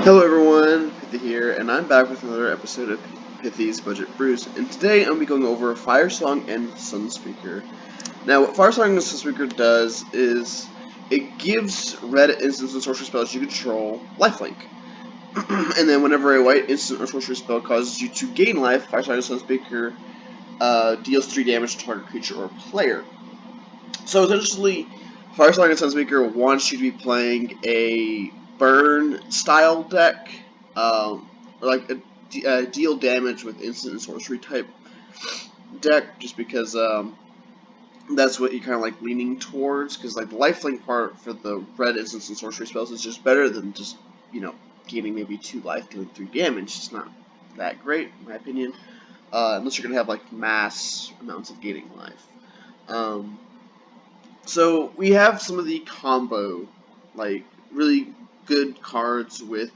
Hello everyone, Pithy here, and I'm back with another episode of Pithy's Budget Brews. And today I'm going to be going over Firesong and Sunspeaker. Now, what Firesong and Sunspeaker does is it gives red instants and sorcery spells you control lifelink. And then whenever a white instant or sorcery spell causes you to gain life, Firesong and Sunspeaker deals 3 damage to target creature or player. So essentially, Firesong and Sunspeaker wants you to be playing a burn style deck, like a deal damage with instant and sorcery type deck, just because that's what you're kind of like leaning towards. Because like the lifelink part for the red instants and sorcery spells is just better than just gaining maybe 2 life doing 3 damage. It's not that great in my opinion, unless you're gonna have like mass amounts of gaining life. So we have some of the combo, like really good cards with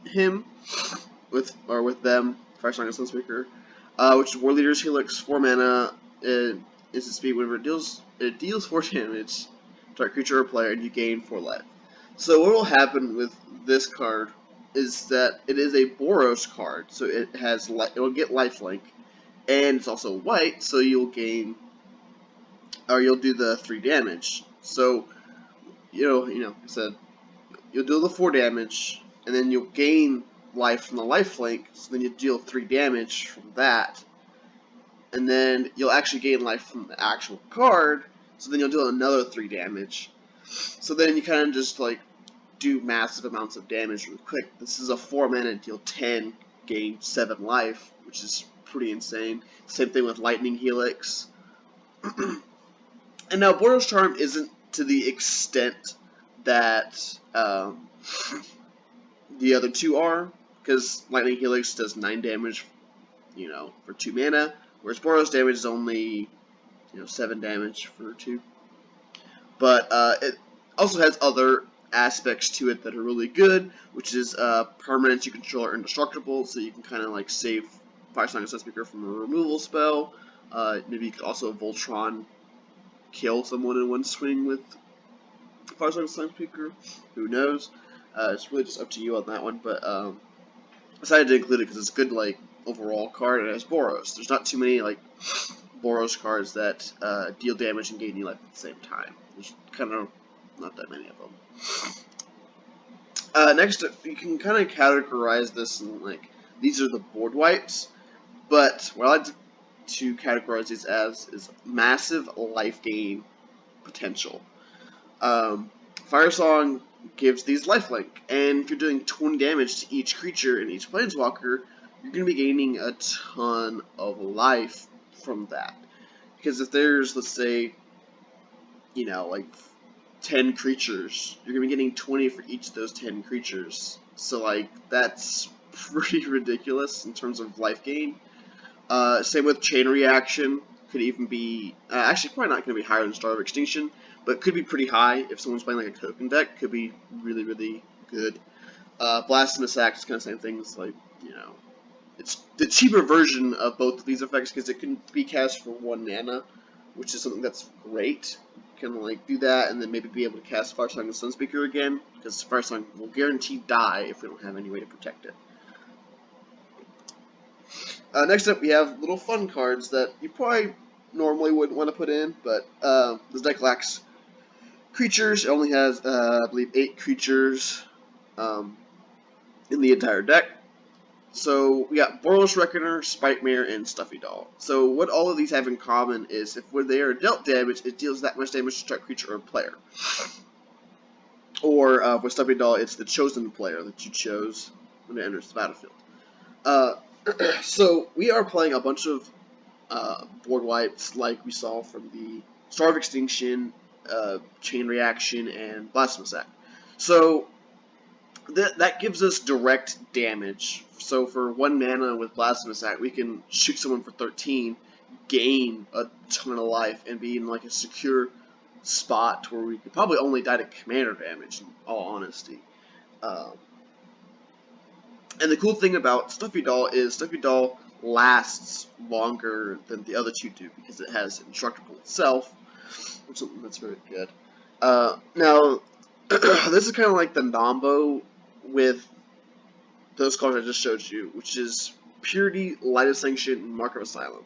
him, with them, Firesong and Sunspeaker, which is War Leader's Helix, 4 mana, instant speed. Whenever it deals 4 damage to target creature or player, and you gain 4 life. So what will happen with this card is that it is a Boros card, so it will get lifelink, and it's also white, so you'll gain. Or you'll do the 3 damage. So, I said, you'll do the 4 damage, and then you'll gain life from the lifelink, so then you deal 3 damage from that. And then you'll actually gain life from the actual card, so then you'll deal another 3 damage. So then you kind of just, like, do massive amounts of damage really quick. This is a 4 mana, deal 10, gain 7 life, which is pretty insane. Same thing with Lightning Helix. And now, Boros Charm isn't to the extent that the other two are, because Lightning Helix does 9 damage, for 2 mana, whereas Boros damage is only, 7 damage for 2. But it also has other aspects to it that are really good, which is permanents you control are indestructible, so you can kind of like save Firesong and Sunspeaker from a removal spell. Maybe you could also Voltron kill someone in one swing with Firesong and Sunspeaker. Who knows? It's really just up to you on that one. But I decided to include it because it's a good like overall card, and it has Boros. There's not too many like Boros cards that deal damage and gain you life at the same time. There's kind of not that many of them. Next, you can kind of categorize this in like these are the board wipes, but what I like to categorize these as is massive life gain potential. Firesong gives these lifelink, and if you're doing 20 damage to each creature and each planeswalker, you're going to be gaining a ton of life from that. Because if there's, let's say, like 10 creatures, you're going to be getting 20 for each of those 10 creatures. So, like, that's pretty ridiculous in terms of life gain. Same with Chain Reaction. Could even be, actually probably not going to be higher than Star of Extinction, but could be pretty high if someone's playing like a token deck. Could be really, really good. Blasphemous Act is kind of the same thing. It's like, it's the cheaper version of both of these effects because it can be cast for 1 mana, which is something that's great. You can like do that and then maybe be able to cast Firesong and Sunspeaker again, because Firesong will guarantee die if we don't have any way to protect it. Next up, we have little fun cards that you probably normally wouldn't want to put in, but this deck lacks creatures. It only has, I believe, 8 creatures in the entire deck. So we got Boros Reckoner, Spite-Mare, and Stuffy Doll. So what all of these have in common is if when they are dealt damage, it deals that much damage to target creature or player. Or with Stuffy Doll, it's the chosen player that you chose when it enters the battlefield. So we are playing a bunch of board wipes like we saw from the Star of Extinction, Chain Reaction, and Blasphemous Act. So that gives us direct damage. So for 1 mana with Blasphemous Act, we can shoot someone for 13, gain a ton of life, and be in like a secure spot where we could probably only die to commander damage, in all honesty. And the cool thing about Stuffy Doll is Stuffy Doll lasts longer than the other two do because it has Indestructible itself, which is something that's very good. Now, this is kind of like the Nombo with those cards I just showed you, which is Purity, Light of Sanction, and Mark of Asylum.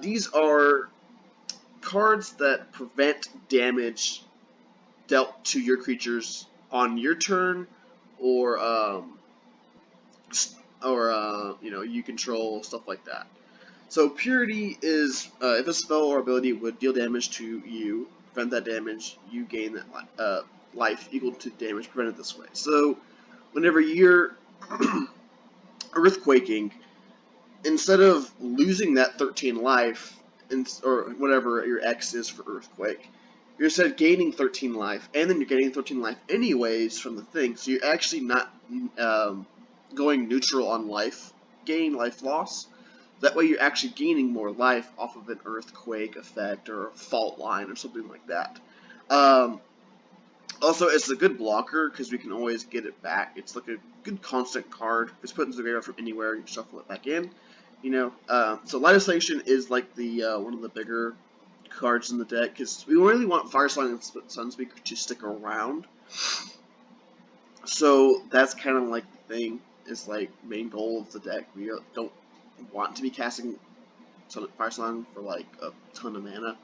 These are cards that prevent damage dealt to your creatures on your turn, or you control, stuff like that. So Purity is, if a spell or ability would deal damage to you, prevent that damage, you gain that life equal to damage prevented this way. So whenever you're earthquaking, instead of losing that 13 life, or whatever your X is for earthquake, you're instead gaining 13 life, and then you're getting 13 life anyways from the thing, so you're actually not going neutral on life gain, life loss. That way you're actually gaining more life off of an earthquake effect or a fault line or something like that. Also, it's a good blocker because we can always get it back. It's like a good constant card. If it's put into the graveyard from anywhere, you can shuffle it back in. So Light of Sanction is like the one of the bigger cards in the deck, because we really want Firesong and Sunspeaker to stick around. So that's kind of like the thing, is like main goal of the deck. We don't want to be casting Firesong for like a ton of mana,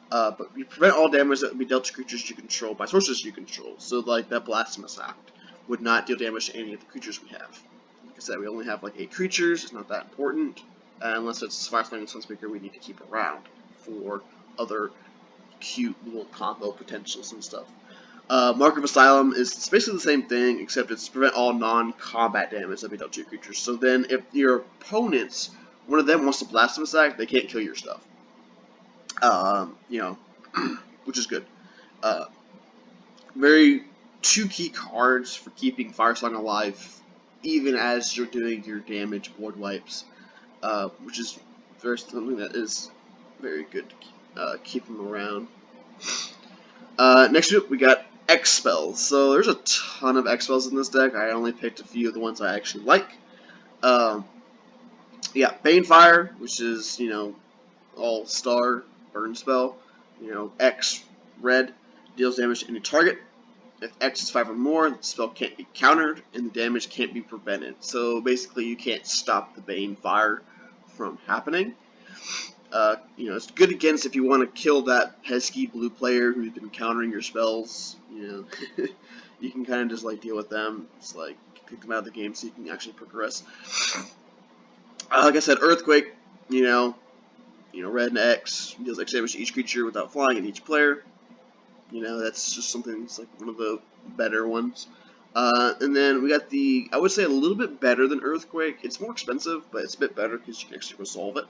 but we prevent all damage that would be dealt to creatures you control by sources you control. So like that Blasphemous Act would not deal damage to any of the creatures we have. Like I said, we only have like 8 creatures. It's not that important, unless it's Firesong and Sunspeaker we need to keep around for other cute little combo potentials and stuff. Mark of Asylum is basically the same thing, except it's to prevent all non-combat damage that be dealt to your creatures. So then, if your opponents, one of them wants to Blasphemous Act, they can't kill your stuff. Which is good. Very 2 key cards for keeping Firesong alive, even as you're doing your damage board wipes, which is something that is very good to keep them around. Next up, we got X spells. So there's a ton of X spells in this deck. I only picked a few of the ones I actually like. Banefire, which is all-star burn spell. X red deals damage to any target. If X is 5 or more, the spell can't be countered and the damage can't be prevented. So basically, you can't stop the Banefire from happening. It's good against if you want to kill that pesky blue player who's been countering your spells. You can kind of just like deal with them. It's like kick them out of the game so you can actually progress. Like I said, Earthquake. Red and X deals X damage to each creature without flying at each player. That's just something that's like one of the better ones. And then we got I would say a little bit better than Earthquake. It's more expensive, but it's a bit better because you can actually resolve it.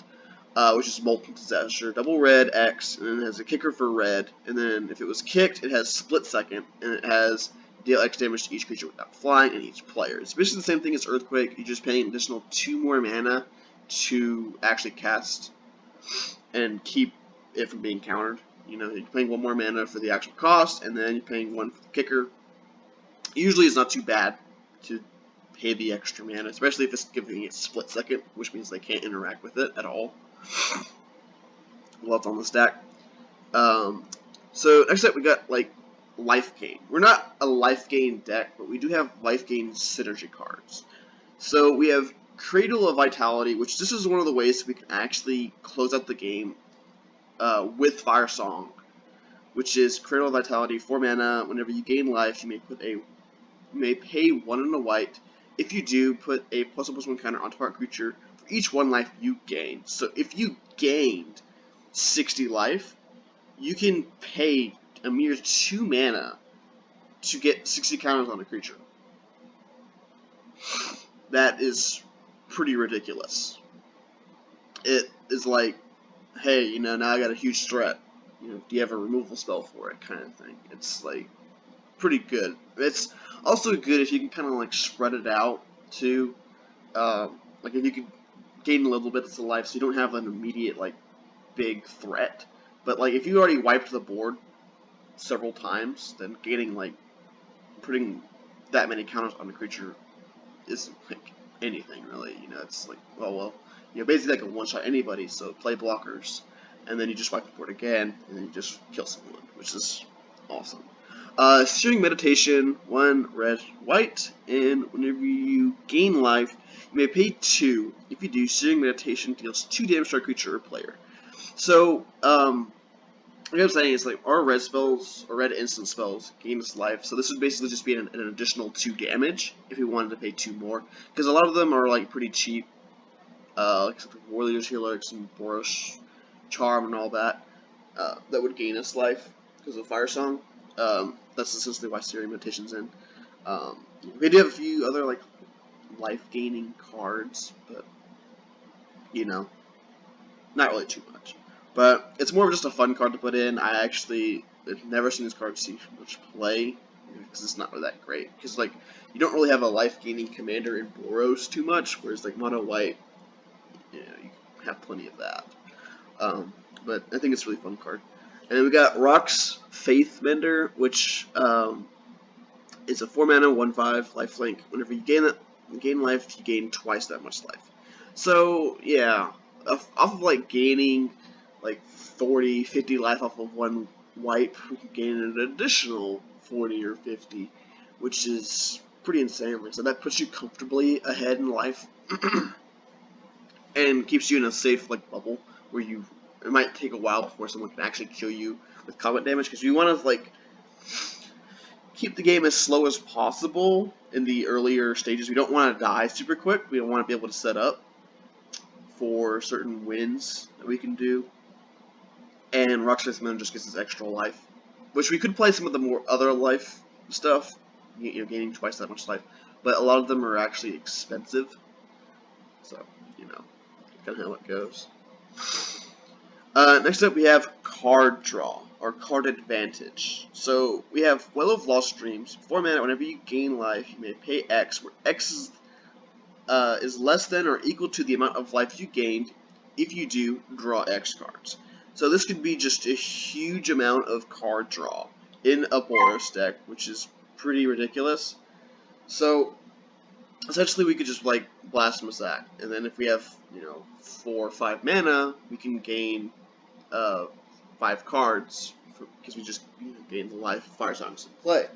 Which is Molten Disaster, double red, X, and then it has a kicker for red, and then if it was kicked, it has Split Second, and it has deal X damage to each creature without flying and each player. It's basically the same thing as Earthquake, you're just paying an additional 2 more mana to actually cast and keep it from being countered. You're paying 1 more mana for the actual cost, and then you're paying 1 for the kicker. Usually it's not too bad to pay the extra mana, especially if it's giving it Split Second, which means they can't interact with it at all. Well, it's on the stack. So next up we got life gain. We're not a life gain deck, but we do have life gain synergy cards. So we have Cradle of Vitality, which this is one of the ways we can actually close out the game with Firesong, which is Cradle of Vitality, 4 mana. Whenever you gain life, you may pay 1 and a white. If you do, put a +1/+1 counter on target creature for each 1 life you gain. So if you gained 60 life, you can pay a mere 2 mana to get 60 counters on a creature. That is pretty ridiculous. It is like, hey, now I got a huge threat. Do you have a removal spell for it, kind of thing. It's like pretty good. It's also good if you can kind of spread it out too. If you can gain a little bit of life, so you don't have an immediate big threat. But if you already wiped the board several times, then putting that many counters on a creature isn't anything really. It's basically a one-shot anybody. So play blockers, and then you just wipe the board again, and then you just kill someone, which is awesome. Searing Meditation, 1 red, white, and whenever you gain life, you may pay 2. If you do, Searing Meditation deals 2 damage to our creature or player. So, what I'm saying is, like, our red spells, or red instant spells, gain us life, so this would basically just be an additional 2 damage if we wanted to pay 2 more, because a lot of them are, like, pretty cheap, like Warrior's Healer, some Boros Charm and all that, that would gain us life because of Firesong. That's essentially why Searing Meditation's in. We do have a few other, like, life-gaining cards, but, you know, not really too much. But it's more of just a fun card to put in. I actually have never seen this card see much play, because it's not really that great. Because, like, you don't really have a life-gaining commander in Boros too much, whereas, like, Mono White, you know, you have plenty of that. But I think it's a really fun card. And then we got Rock's Faithmender, which is a 4-mana, 1/5 lifelink. Whenever you gain life, you gain twice that much life. So, yeah, off of, like, gaining, like, 40, 50 life off of one wipe, we can gain an additional 40 or 50, which is pretty insane. So that puts you comfortably ahead in life, and keeps you in a safe, like, bubble, where it might take a while before someone can actually kill you with combat damage, because we want to, like, keep the game as slow as possible in the earlier stages. We don't want to die super quick. We don't want to be able to set up for certain wins that we can do. And Rock's Faithmender just gets this extra life, which we could play some of the more other life stuff, you know, gaining twice that much life, but a lot of them are actually expensive, so, you know, kind of how it goes. Next up we have Card Draw, or Card Advantage. So we have Well of Lost Dreams, 4 mana. Whenever you gain life, you may pay X, where X is less than or equal to the amount of life you gained. If you do, draw X cards. So this could be just a huge amount of card draw in a Boros deck, which is pretty ridiculous. So essentially we could just, like, Blasphemous Act, and then if we have, you know, 4 or 5 mana, we can gain 5 cards, because we just, you know, gain the life of Firesongs in play.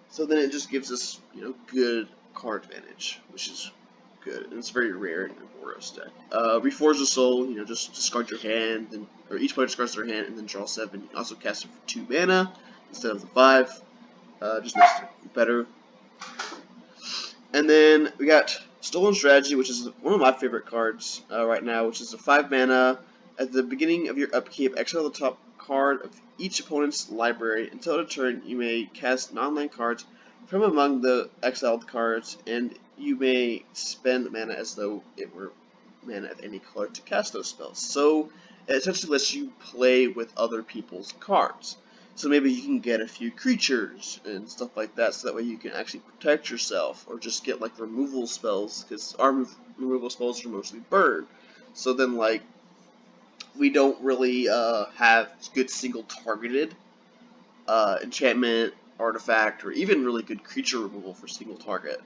So then it just gives us, you know, good card advantage, which is good, and it's very rare in a Boros deck. Reforge the Soul, you know, just discard your hand, or each player discards their hand and then draw 7. You can also cast it for 2 mana instead of the 5. Just makes it better. And then we got Stolen Strategy, which is one of my favorite cards right now, which is a 5 mana. At the beginning of your upkeep, exile the top card of each opponent's library. Until a turn, you may cast non-land cards from among the exiled cards, and you may spend mana as though it were mana of any color to cast those spells. So it essentially lets you play with other people's cards. So maybe you can get a few creatures and stuff like that, so that way you can actually protect yourself, or just get, like, removal spells, because our removal spells are mostly burn. So then, like, we don't really have good single targeted enchantment, artifact, or even really good creature removal for single target,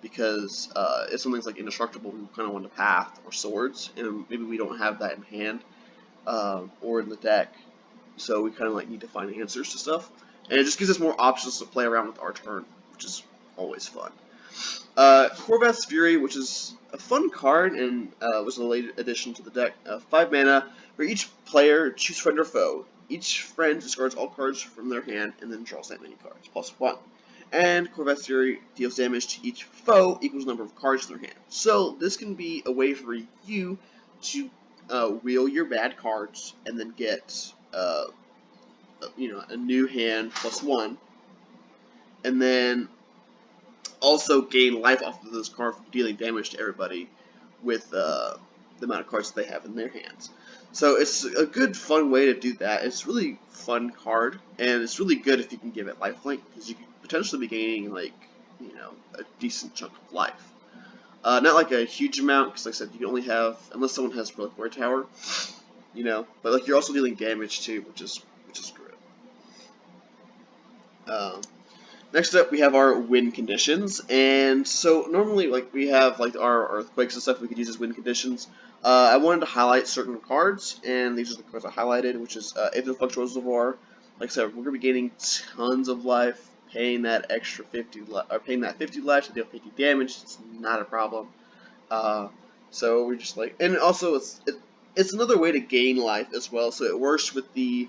because if something's, like, indestructible, we kind of want a path or swords, and maybe we don't have that in hand or in the deck, so we kind of, like, need to find answers to stuff, and it just gives us more options to play around with our turn, which is always fun. Corvath's Fury, which is a fun card and was a late addition to the deck. 5 mana. For each player, choose friend or foe. Each friend discards all cards from their hand and then draws that many cards, +1. And Corvath's Fury deals damage to each foe equals the number of cards in their hand. So this can be a way for you to wheel your bad cards and then get you know, a new hand +1, and then also gain life off of those cards from dealing damage to everybody with the amount of cards that they have in their hands. So it's a good, fun way to do that. It's a really fun card, and it's really good if you can give it lifelink, because you could potentially be gaining, like, you know, a decent chunk of life. Not like a huge amount, because, like I said, you can only have, unless someone has Reliquary Tower, you know, but, like, you're also dealing damage too, which is great. Next up, we have our win conditions, and so normally, like, we have, like, our earthquakes and stuff we could use as win conditions. I wanted to highlight certain cards, and these are the cards I highlighted, which is Aether Flux Reservoir, Like I said, we're gonna be gaining tons of life, paying that extra 50 or paying that 50 life to deal 50 damage. It's not a problem. So we're just like, and also it's another way to gain life as well. So it works with the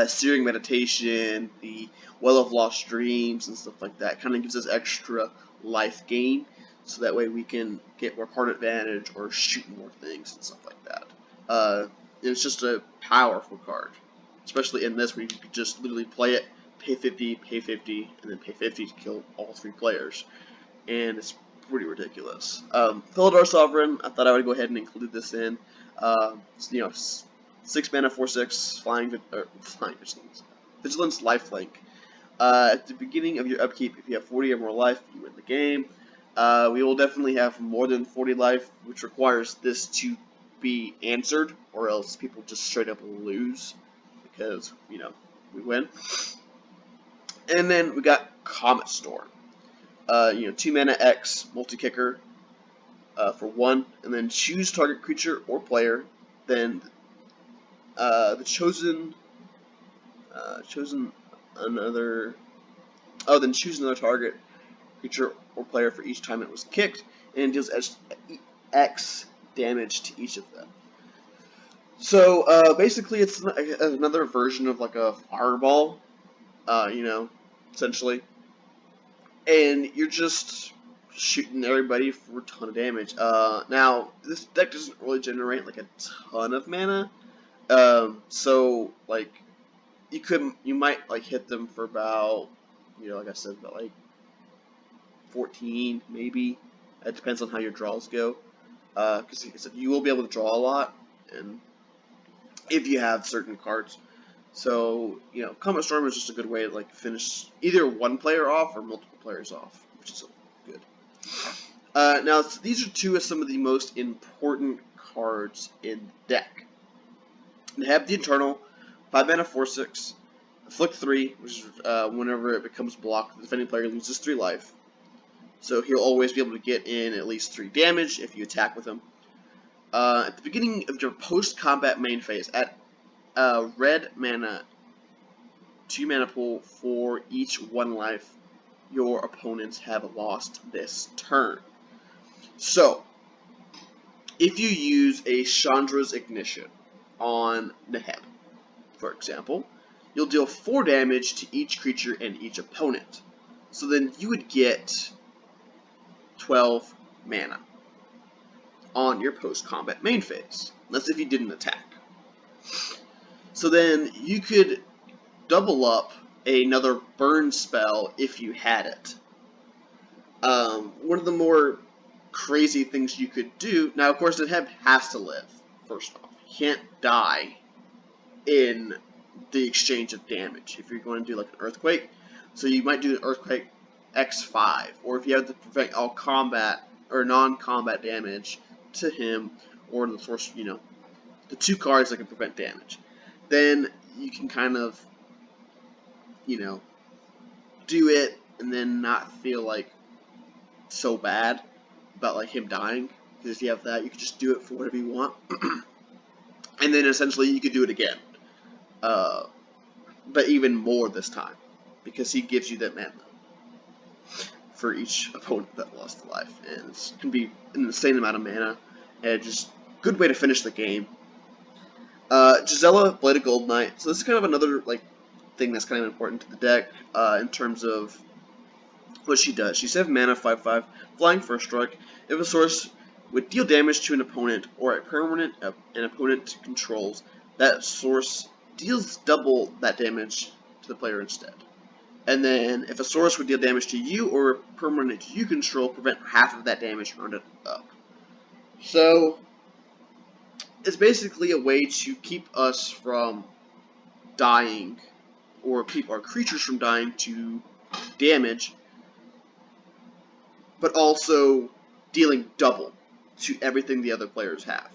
Searing Meditation, the Well of Lost Dreams, and stuff like that. Kind of gives us extra life gain, so that way we can get more card advantage or shoot more things and stuff like that. It's just a powerful card, especially in this where you could just literally play it, pay 50, and then pay 50 to kill all 3 players, and it's pretty ridiculous. Felidar Sovereign, I thought I would go ahead and include this in. You know, 6 mana, 4/6, flying vigilance, lifelink. At the beginning of your upkeep, if you have 40 or more life, you win the game. We will definitely have more than 40 life, which requires this to be answered, or else people just straight up lose, because, you know, we win. And then we got Comet Storm. 2 mana X, multi-kicker for 1, and then choose target creature or player, then then choose another target creature or player for each time it was kicked, and deals X damage to each of them. So basically, it's another version of like a fireball, essentially, and you're just shooting everybody for a ton of damage. Now this deck doesn't really generate like a ton of mana. So like you might like hit them for about, like I said, about like 14 maybe. It depends on how your draws go. Because like I said, you will be able to draw a lot, and if you have certain cards. So Comet Storm is just a good way to like finish either one player off or multiple players off, which is good. Now these are 2 of some of the most important cards in the deck. They have the Eternal, 5 mana, 4/6, Afflict 3, which is whenever it becomes blocked, the defending player loses 3 life. So he'll always be able to get in at least 3 damage if you attack with him. At the beginning of your post-combat main phase, at red mana, 2 mana pool for each 1 life your opponents have lost this turn. So, if you use a Chandra's Ignition on Neheb, for example, you'll deal 4 damage to each creature and each opponent. So then you would get 12 mana on your post-combat main phase. That's if you didn't attack. So then you could double up another burn spell if you had it. One of the more crazy things you could do, now of course the Neheb has to live, first off. He can't die in the exchange of damage if you're going to do like an Earthquake. So you might do an Earthquake X5, or if you have to prevent all combat or non-combat damage to him, or the source, the 2 cards that can prevent damage, then you can kind of, do it and then not feel like so bad about like him dying, because if you have that, you can just do it for whatever you want, and then essentially you could do it again, but even more this time, because he gives you that mana for each opponent that lost a life, and it can be an insane amount of mana, and just good way to finish the game. Gisela, Blade of Gold Knight. So this is kind of another like thing that's kind of important to the deck in terms of what she does. She's 7 mana, 5/5, flying first strike. If a source would deal damage to an opponent or a permanent an opponent controls, that source deals double that damage to the player instead. And then if a source would deal damage to you or a permanent you control, prevent half of that damage rounded up. So it's basically a way to keep us from dying, or keep our creatures from dying to damage, but also dealing double to everything the other players have.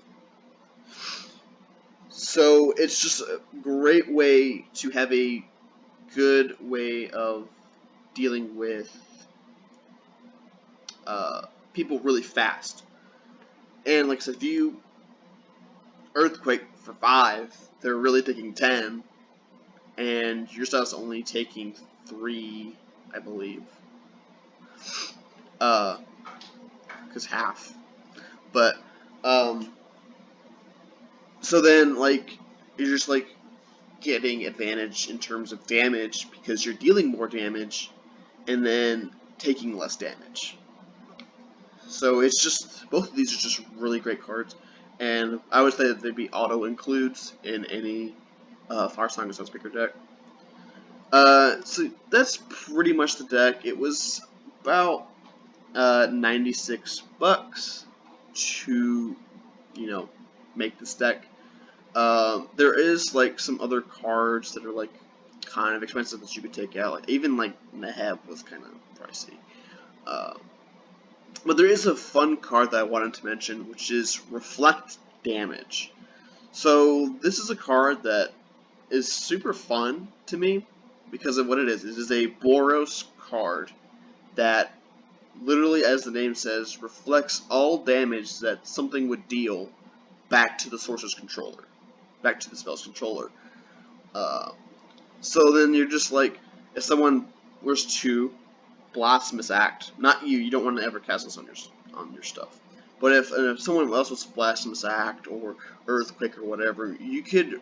So it's just a great way to have a good way of dealing with people really fast. And like I said, if you Earthquake for 5, they're really taking 10. and your stuff's only taking 3, I believe. Because half. But, so then, like, you're just, like, getting advantage in terms of damage because you're dealing more damage and then taking less damage. So it's just, both of these are just really great cards, and I would say that they'd be auto includes in any Firesong and Sunspeaker deck. So that's pretty much the deck. It was about $96 to, make this deck. There is like some other cards that are like kind of expensive that you could take out. Like even like Neheb was kind of pricey. But there is a fun card that I wanted to mention, which is Reflect Damage. So this is a card that is super fun to me because of what it is. It is a Boros card that literally, as the name says, reflects all damage that something would deal back to the source's controller, back to the spell's controller. So then you're just like, if someone was to Blasphemous Act, not you don't want to ever cast this on your stuff, but if someone else was Blasphemous Act or Earthquake or whatever, you could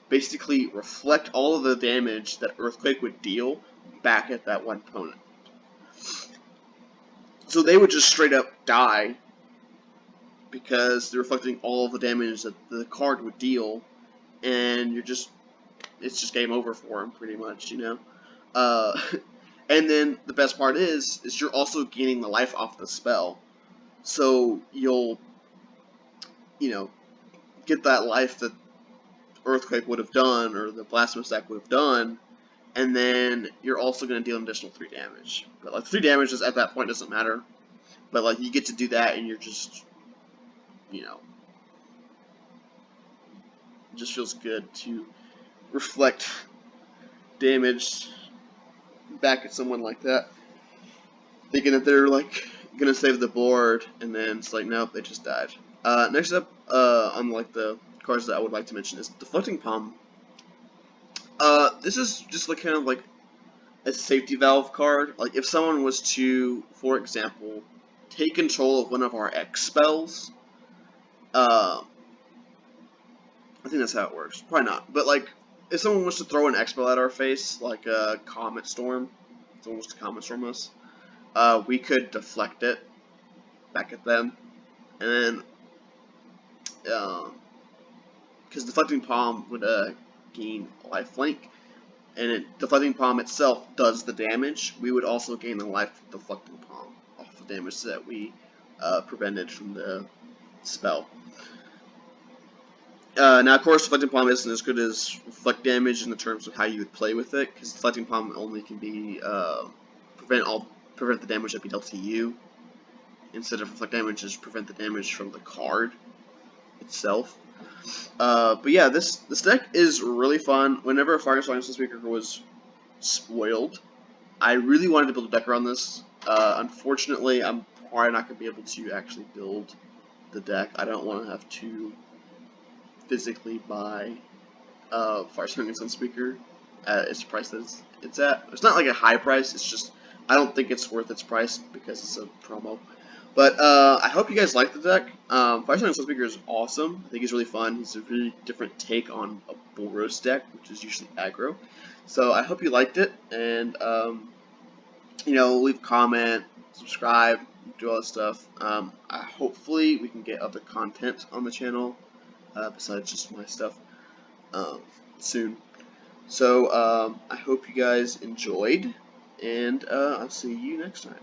basically reflect all of the damage that Earthquake would deal back at that one opponent. So they would just straight up die because they're reflecting all of the damage that the card would deal, and it's just game over for them, pretty much, And then the best part is you're also gaining the life off the spell, so you'll, get that life that Earthquake would have done or the Blasphemous Act would have done, and then you're also going to deal an additional 3 damage. But like 3 damage at that point doesn't matter, but like you get to do that, and you're just, it just feels good to reflect damage back at someone like that, thinking that they're like gonna save the board, and then it's like, nope, they just died. Next up, on like the cards that I would like to mention is Deflecting Palm. This is just like kind of like a safety valve card. Like if someone was to, for example, take control of one of our X spells, I think that's how it works. Probably not, but like if someone was to throw an X spell at our face, like a Comet Storm, if someone was to Comet Storm us, we could deflect it back at them, and then because Deflecting Palm would gain lifelink, and Deflecting Palm itself does the damage, we would also gain the life of Deflecting Palm off the damage that we prevented from the spell. Now, of course, Deflecting Palm isn't as good as Reflect Damage in the terms of how you would play with it, because Deflecting Palm only can be prevent the damage that be dealt to you, instead of Reflect Damage just prevent the damage from the card itself. But yeah, this deck is really fun. Whenever Firesong and Sunspeaker was spoiled, I really wanted to build a deck around this. Unfortunately, I'm probably not going to be able to actually build the deck. I don't want to have to physically buy Firesong and Sunspeaker at its price that it's at. It's not like a high price, it's just I don't think it's worth its price because it's a promo. But I hope you guys like the deck. Firesong and Sunspeaker is awesome. I think he's really fun. He's a really different take on a Boros deck, which is usually aggro. So I hope you liked it, and leave a comment, subscribe, do all that stuff. Hopefully we can get other content on the channel besides just my stuff soon. So I hope you guys enjoyed, and I'll see you next time.